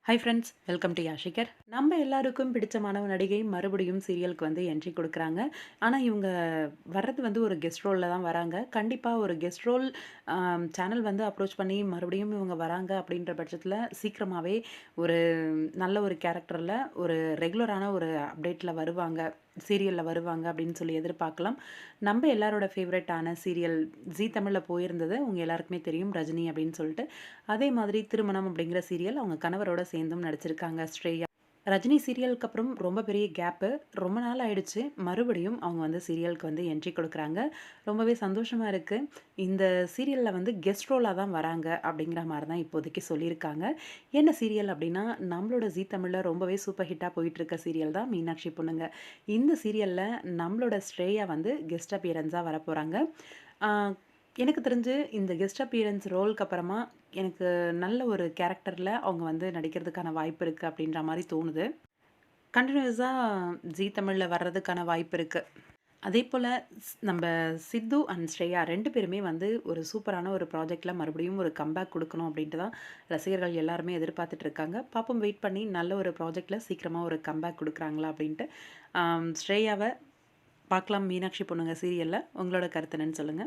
Hi friends, welcome to யாஷிகர். நம்ம எல்லாருக்கும் பிடிச்சமான ஒரு நடிகை மறுபடியும் சீரியலுக்கு வந்து என்ட்ரி கொடுக்குறாங்க. ஆனால் இவங்க வர்றது வந்து ஒரு கெஸ்ட் ரோலில் தான் வராங்க. கண்டிப்பாக ஒரு கெஸ்ட் ரோல் சேனல் வந்து அப்ரோச் பண்ணி மறுபடியும் இவங்க வராங்க அப்படின்ற பட்சத்தில் சீக்கிரமாகவே ஒரு நல்ல ஒரு கேரக்டரில் ஒரு ரெகுலரான ஒரு அப்டேட்டில் வருவாங்க, சீரியலில் வருவாங்க அப்படின்னு சொல்லி எதிர்பார்க்கலாம். நம்ம எல்லாரோட ஃபேவரட்டான சீரியல் ஜீ தமிழில் போயிருந்தது உங்கள் எல்லாருக்குமே தெரியும், ரஜினி அப்படின்னு சொல்லிட்டு. அதே மாதிரி திருமணம் அப்படிங்கிற சீரியல் அவங்க கணவரோட சேர்ந்தும் நடிச்சிருக்காங்க ஸ்ரேயா. ரஜினி சீரியலுக்கு அப்புறம் ரொம்ப பெரிய கேப்பு, ரொம்ப நாள் ஆயிடுச்சு. மறுபடியும் அவங்க வந்து சீரியலுக்கு வந்து என்ட்ரி கொடுக்குறாங்க. ரொம்பவே சந்தோஷமா இருக்கு. இந்த சீரியல்ல வந்து கெஸ்ட் ரோலா தான் வராங்க அப்படிங்கிற மாரி தான் இப்போதைக்கு சொல்லியிருக்காங்க. என்ன சீரியல் அப்படின்னா, நம்மளோட ஜீ தமிழ்ல ரொம்பவே சூப்பர் ஹிட்டா போயிட்டு இருக்க சீரியல் தான் மீனாட்சி பொண்ணுங்க. இந்த சீரியல்ல நம்மளோட ஸ்ரேயா வந்து கெஸ்ட் அப்பியரன்ஸா வரப்போறாங்க. ஆ எனக்கு தெரிஞ்சு இந்த கெஸ்ட் அப்பியரன்ஸ் ரோலுக்கு அப்புறமா எனக்கு நல்ல ஒரு கேரக்டர்ல அவங்க வந்து நடிக்கிறதுக்கான வாய்ப்பு இருக்கு அப்படின்ற மாரி தோணுது. கன்டினியூஸா ஜீ தமிழ்ல வர்றதுக்கான வாய்ப்பு இருக்கு. அதேபோல நம்ப சித்து அண்ட் ஸ்ரேயா 2 பேருமே வந்து ஒரு சூப்பரான ஒரு ப்ராஜெக்ட்ல மறுபடியும் ஒரு கம்பேக் குடுக்கணும் அப்படின்ட்டு தான் ரசிகர்கள் எல்லாருமே எதிர்பார்த்துட்டு இருக்காங்க. பாப்போம், வெயிட் பண்ணி நல்ல ஒரு ப்ராஜெக்ட்ல சீக்கிரமா ஒரு கம்பேக் குடுக்குறாங்களா அப்படின்ட்டு. ஸ்ரேயாவ பார்க்கலாம் மீனாட்சி பொண்ணுங்க சீரியல்ல. உங்களோட கருத்து என்னன்னு சொல்லுங்க.